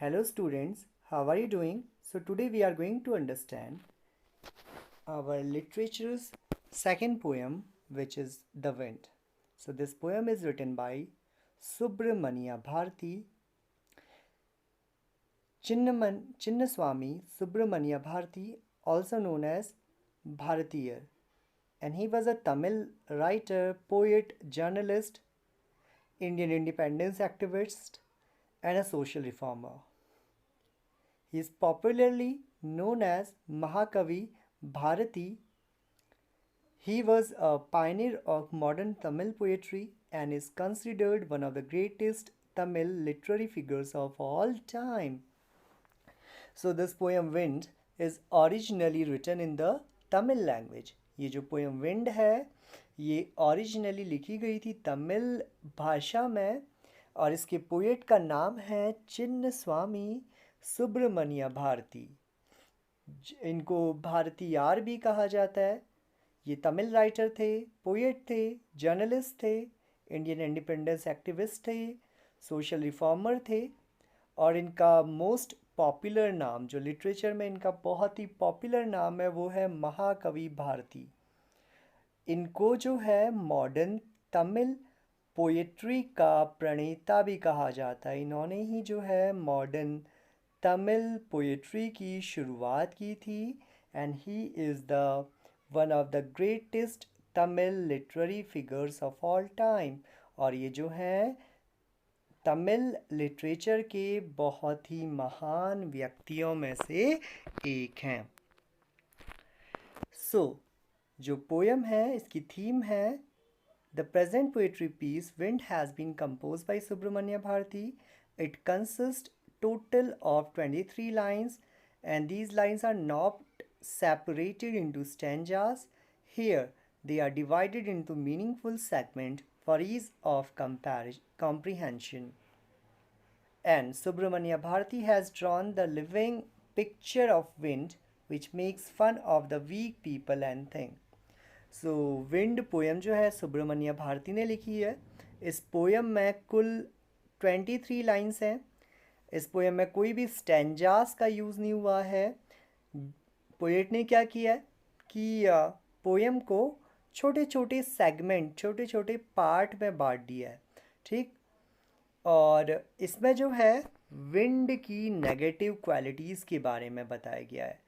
Hello students, how are you doing? So today we are going to understand our literature's second poem, which is The Wind. So this poem is written by Subramania Bharati, Chinnaswamy Subramania Bharati, also known as Bharatiyar. And he was a Tamil writer, poet, journalist, Indian independence activist, and a social reformer. He is popularly known as Mahakavi Bharati. He was a pioneer of modern Tamil poetry and is considered one of the greatest Tamil literary figures of all time. So this poem Wind is originally written in the Tamil language. ये जो poem Wind है ये originally लिखी गई थी तमिल भाषा में और इसके पोएट का नाम है चिन्नस्वामी सुब्रमण्य भारती। इनको भारती यार भी कहा जाता है। ये तमिल राइटर थे, पोएट थे, जर्नलिस्ट थे, इंडियन इंडिपेंडेंस एक्टिविस्ट थे, सोशल रिफॉर्मर थे और इनका मोस्ट पॉपुलर नाम जो लिटरेचर में इनका बहुत ही पॉपुलर नाम है वो है महाकवि भारती। इनको जो है मॉडर्न तमिल पोएट्री का प्रणेता भी कहा जाता है। इन्होंने ही जो है मॉडर्न तमिल पोएट्री की शुरुआत की थी and he is the one of the greatest Tamil literary figures of all time. और ये जो हैं तमिल लिटरेचर के बहुत ही महान व्यक्तियों में से एक हैं। जो पोयम है इसकी थीम है the present poetry piece wind has been compose by Subramania Bharati. It consist total of 23 lines and these lines are not separated into stanzas. Here they are divided into meaningful segments for ease of comprehension. And Subramanya Bharati has drawn the living picture of wind which makes fun of the weak people and things. So wind poem जो है सुब्रमण्य भारती ने लिखी है। इस poem में कुल 23 lines हैं। इस पोएम में कोई भी स्टैंजास का यूज़ नहीं हुआ है। पोएट ने क्या किया है कि पोएम को छोटे छोटे सेगमेंट छोटे छोटे पार्ट में बांट दिया है, ठीक। और इसमें जो है विंड की नेगेटिव क्वालिटीज़ के बारे में बताया गया है।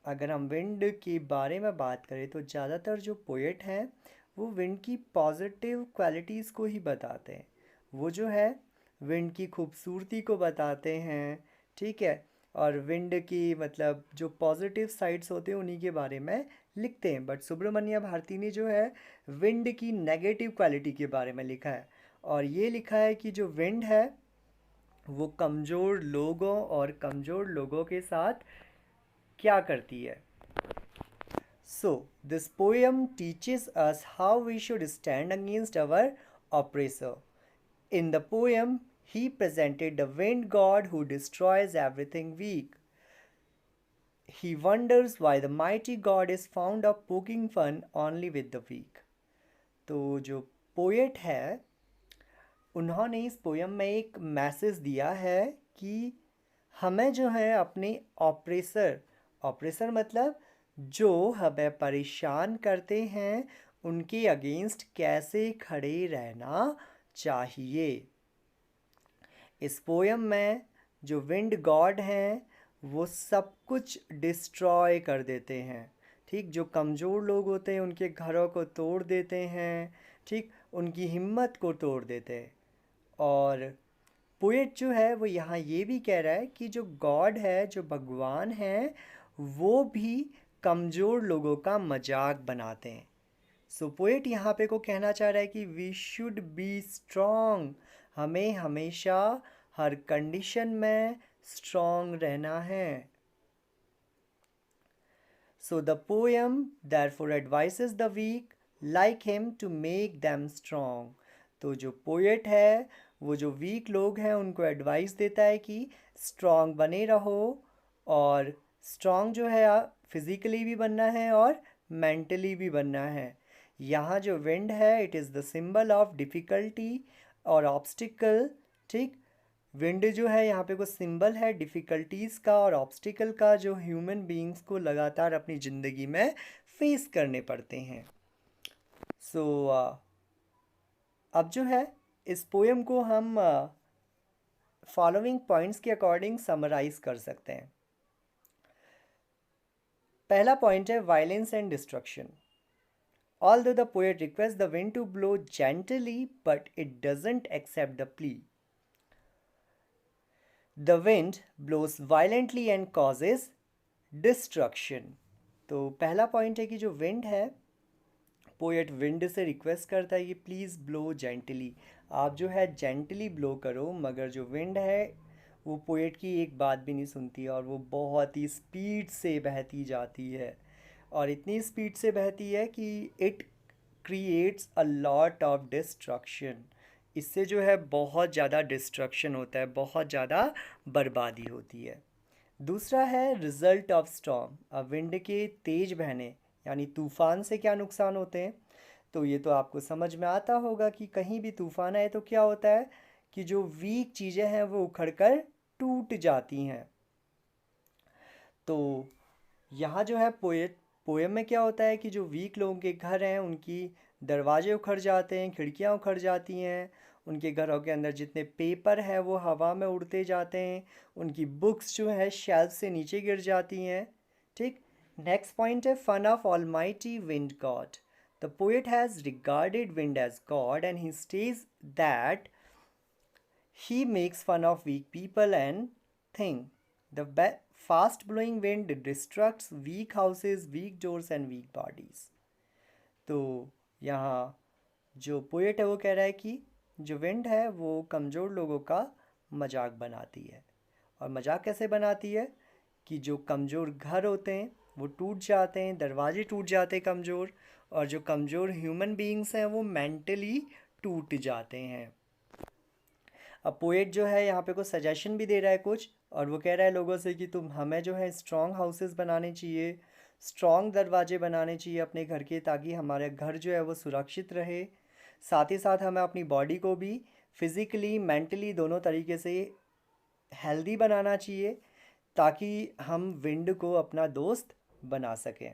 अगर हम विंड के बारे में बात करें तो ज़्यादातर जो पोएट हैं वो विंड की पॉजिटिव क्वालिटीज़ को ही बताते हैं। वो जो है विंड की खूबसूरती को बताते हैं, ठीक है। और विंड की मतलब जो पॉजिटिव साइड्स होते हैं उन्हीं के बारे में लिखते हैं। बट सुब्रमण्य भारती ने जो है विंड की नेगेटिव क्वालिटी के बारे में लिखा है और ये लिखा है कि जो विंड है वो कमज़ोर लोगों और कमज़ोर लोगों के साथ क्या करती है। So this poem teaches us how we should stand against our oppressor. In the poem, he presented the wind god who destroys everything weak. He wonders why the mighty god is fond of poking fun only with the weak. तो जो poet है उन्होंने इस poem में एक message दिया है कि हमें जो है अपने ऑपरेसर मतलब जो हमें परेशान करते हैं उनके अगेंस्ट कैसे खड़े रहना चाहिए। इस पोएम में जो विंड गॉड हैं वो सब कुछ डिस्ट्रॉय कर देते हैं, ठीक। जो कमज़ोर लोग होते हैं उनके घरों को तोड़ देते हैं, ठीक, उनकी हिम्मत को तोड़ देते हैं। और पोएट जो है वो यहाँ ये भी कह रहा है कि जो गॉड है जो भगवान है वो भी कमज़ोर लोगों का मजाक बनाते हैं। सो पोएट यहाँ पे को कहना चाह रहा है कि वी शुड बी स्ट्रॉन्ग, हमें हमेशा हर कंडीशन में स्ट्रॉन्ग रहना है। So the poem therefore advises the weak like him to make them strong. तो जो पोएट है वो जो वीक लोग हैं उनको एडवाइस देता है कि स्ट्रॉन्ग बने रहो। और स्ट्रॉन्ग जो है फिज़िकली भी बनना है और मेंटली भी बनना है। यहाँ जो विंड है it is the symbol of difficulty और ऑब्स्टिकल, ठीक। विंड जो है यहाँ पे कुछ सिंबल है डिफ़िकल्टीज़ का और ऑब्स्टिकल का जो ह्यूमन बीइंग्स को लगातार अपनी ज़िंदगी में फेस करने पड़ते हैं। सो अब जो है इस पोएम को हम फॉलोइंग पॉइंट्स के अकॉर्डिंग समराइज कर सकते हैं। पहला पॉइंट है violence and destruction. Although the poet requests the wind to blow gently, but it doesn't accept the plea. The wind blows violently and causes destruction. तो पहला पॉइंट है कि जो विंड है, पोएट विंड से रिक्वेस्ट करता है कि प्लीज़ ब्लो जेंटली, आप जो है जेंटली ब्लो करो, मगर जो विंड है वो पोएट की एक बात भी नहीं सुनती और वो बहुत ही स्पीड से बहती जाती है और इतनी स्पीड से बहती है कि it creates a lot of destruction. इससे जो है बहुत ज़्यादा डिस्ट्रक्शन होता है, बहुत ज़्यादा बर्बादी होती है। दूसरा है रिजल्ट ऑफ स्टॉर्म। अब विंड के तेज बहने यानी तूफान से क्या नुकसान होते हैं, तो ये तो आपको समझ में आता होगा कि कहीं भी तूफान आए तो क्या होता है कि जो वीक चीज़ें हैं वो उखड़कर टूट जाती हैं। तो यहाँ जो है पोएम में क्या होता है कि जो वीक लोगों के घर हैं उनकी दरवाजे उखड़ जाते हैं, खिड़कियाँ उखड़ जाती हैं, उनके घरों के अंदर जितने पेपर है वो हवा में उड़ते जाते हैं, उनकी बुक्स जो है शेल्फ से नीचे गिर जाती हैं। ठीक। नेक्स्ट पॉइंट है fun of almighty wind god. The poet has regarded wind as god and he states that he makes fun of weak people and thing. The fast blowing wind destructs weak houses, weak doors and weak bodies. तो यहाँ जो poet है वो कह रहा है कि जो विंड है वो कमज़ोर लोगों का मजाक बनाती है। और मजाक कैसे बनाती है कि जो कमज़ोर घर होते हैं वो टूट जाते हैं, दरवाजे टूट जाते हैं कमज़ोर, और जो कमज़ोर ह्यूमन बीइंग्स हैं वो मेंटली टूट जाते हैं। अब पोएट जो है यहाँ पे कुछ सजेशन भी दे रहा है कुछ, और वो कह रहा है लोगों से कि तुम हमें जो है स्ट्रॉन्ग हाउसेस बनाने चाहिए, स्ट्रॉन्ग दरवाजे बनाने चाहिए अपने घर के, ताकि हमारे घर जो है वो सुरक्षित रहे। साथ ही साथ हमें अपनी बॉडी को भी फिज़िकली मेंटली दोनों तरीके से हेल्दी बनाना चाहिए ताकि हम विंड को अपना दोस्त बना सकें।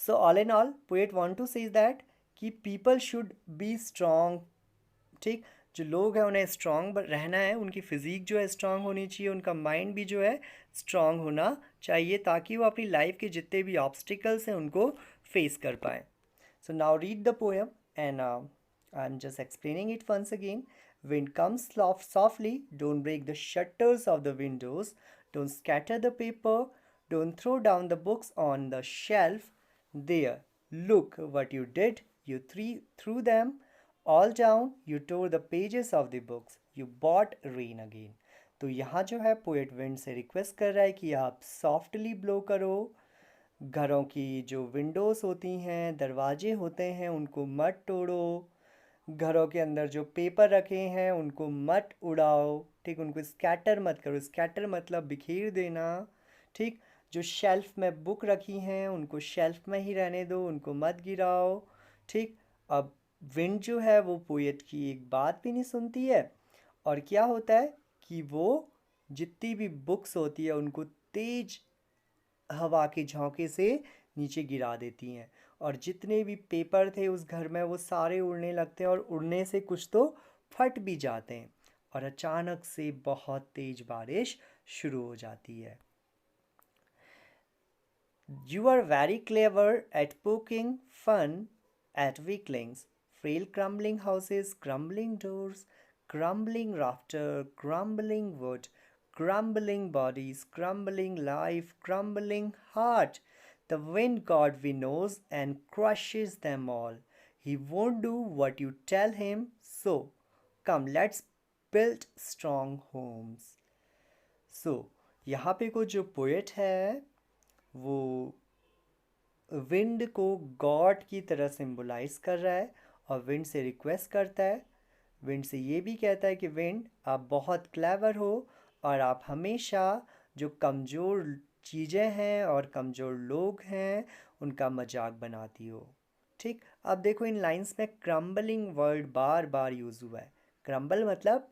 So all in all poet want to say that कि पीपल शुड बी स्ट्रॉन्ग। ठीक। जो लोग हैं उन्हें स्ट्रॉन्ग रहना है, उनकी फ़िज़ीक जो है स्ट्रॉन्ग होनी चाहिए, उनका माइंड भी जो है स्ट्रॉन्ग होना चाहिए ताकि वो अपनी लाइफ के जितने भी ऑब्स्टिकल्स हैं उनको फेस कर पाएँ। So now read the poem and I am just explaining it once again. Wind comes softly, don't break the shutters of the windows, don't scatter the paper, don't throw down the books on the shelf. There, look what you did. You threw them all down, you tore the pages of the books, you bought rain again. तो यहाँ जो है poet wind से request कर रहा है कि आप सॉफ्टली ब्लो करो, घरों की जो विंडोज़ होती हैं, दरवाजे होते हैं, उनको मत तोड़ो, घरों के अंदर जो पेपर रखे हैं उनको मत उड़ाओ। ठीक। उनको स्कैटर मत करो, स्कैटर मतलब बिखेर देना। ठीक। जो शेल्फ में बुक रखी हैं उनको शेल्फ में ही रहने दो, उनको मत गिराओ। ठीक। अब विंड जो है वो पोएट की एक बात भी नहीं सुनती है, और क्या होता है कि वो जितनी भी बुक्स होती है उनको तेज हवा के झोंके से नीचे गिरा देती हैं, और जितने भी पेपर थे उस घर में वो सारे उड़ने लगते हैं, और उड़ने से कुछ तो फट भी जाते हैं, और अचानक से बहुत तेज बारिश शुरू हो जाती है। You are very clever at poking fun at weaklings, frail crumbling houses, crumbling doors, crumbling rafter, crumbling wood, crumbling bodies, crumbling life, crumbling heart. The wind god we knows and crushes them all. He won't do what you tell him, so come let's build strong homes. So यहाँ पे को जो poet है वो wind को God की तरह symbolize कर रहा है, और विंड से रिक्वेस्ट करता है, विंड से ये भी कहता है कि विंड आप बहुत क्लेवर हो और आप हमेशा जो कमज़ोर चीज़ें हैं और कमज़ोर लोग हैं उनका मजाक बनाती हो। ठीक। अब देखो इन लाइंस में क्रम्बलिंग वर्ड बार बार यूज़ हुआ है। क्रम्बल मतलब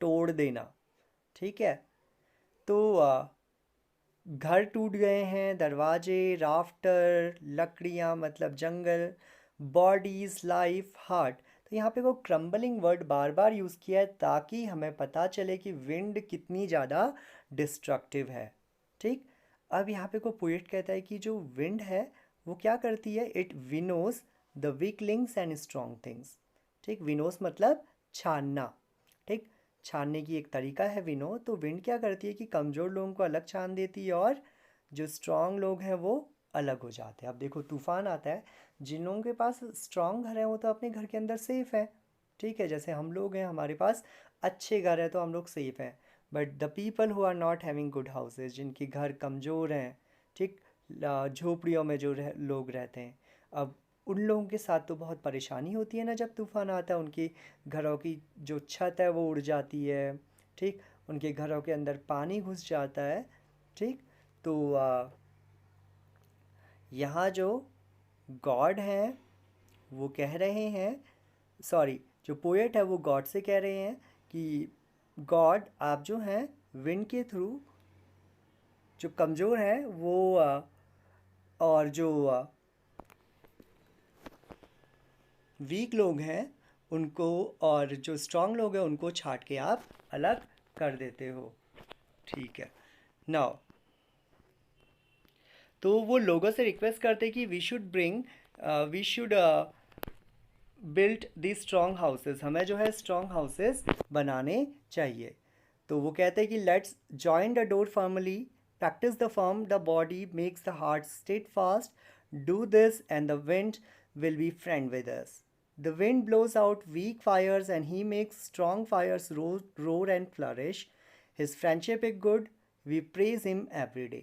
तोड़ देना। ठीक है, तो घर टूट गए हैं, दरवाजे, राफ्टर, लकड़ियाँ मतलब जंगल, बॉडीज़, लाइफ, हार्ट। तो यहाँ पे वो क्रम्बलिंग वर्ड बार बार यूज़ किया है ताकि हमें पता चले कि विंड कितनी ज़्यादा डिस्ट्रक्टिव है। ठीक, अब यहाँ पे को पोएट कहता है कि जो विंड है वो क्या करती है, it winnows the weak links and strong things. ठीक, विनोज मतलब छानना। ठीक, छानने की एक तरीका है विनो। तो विंड क्या करती है कि कमज़ोर लोगों को अलग छान देती है और जो स्ट्रॉन्ग लोग हैं वो अलग हो जाते हैं। अब देखो तूफ़ान आता है, जिन लोगों के पास स्ट्रॉन्ग घर है वो तो अपने घर के अंदर सेफ़ है। ठीक है, जैसे हम लोग हैं, हमारे पास अच्छे घर है तो हम लोग सेफ़ हैं। But the people who are not having good houses, जिनके घर कमज़ोर हैं, ठीक, झोपड़ियों में जो लोग रहते हैं, अब उन लोगों के साथ तो बहुत परेशानी होती है ना जब तूफ़ान आता है। उनकी घरों की जो छत है वो उड़ जाती है। ठीक, उनके घरों के अंदर पानी घुस जाता है। ठीक, तो यहाँ जो गॉड हैं वो कह रहे हैं, सॉरी, जो पोएट है वो गॉड से कह रहे हैं कि गॉड आप जो हैं विंड के थ्रू जो कमज़ोर हैं वो और जो वीक लोग हैं उनको, और जो स्ट्रांग लोग हैं उनको छाट के आप अलग कर देते हो। ठीक है, नाउ तो वो लोगों से रिक्वेस्ट करते कि we should built the strong houses, हमें जो है स्ट्रॉन्ग हाउसेस बनाने चाहिए। तो वो कहते हैं कि let's join the door firmly, practice the firm, the body makes the heart state fast, do this and the wind will be friend with us. The wind blows out weak fires and he makes strong fires roar and flourish. His friendship is good, we praise him every day.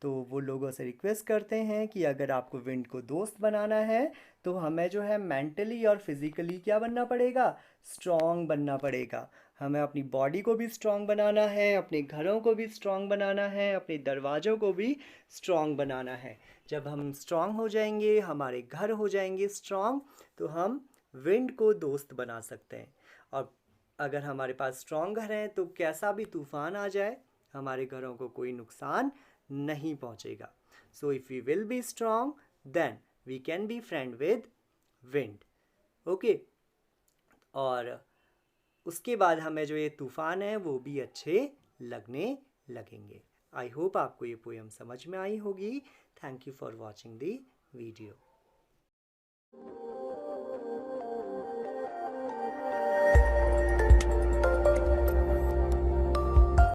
तो वो लोगों से request करते हैं कि अगर आपको wind को दोस्त बनाना है तो हमें जो है मेंटली और फिज़िकली क्या बनना पड़ेगा, स्ट्रॉन्ग बनना पड़ेगा। हमें अपनी बॉडी को भी स्ट्रॉन्ग बनाना है, अपने घरों को भी स्ट्रॉन्ग बनाना है, अपने दरवाज़ों को भी स्ट्रॉन्ग बनाना है। जब हम स्ट्रॉन्ग हो जाएंगे, हमारे घर हो जाएंगे स्ट्रॉन्ग, तो हम विंड को दोस्त बना सकते हैं। और अगर हमारे पास स्ट्रॉन्ग घर हैं तो कैसा भी तूफ़ान आ जाए हमारे घरों को कोई नुकसान नहीं पहुंचेगा। So if we will be strong then we can be friend with wind. Okay, और उसके बाद हमें जो ये तूफ़ान है वो भी अच्छे लगने लगेंगे। आई होप आपको ये पोएम समझ में आई होगी। Thank you for watching the video.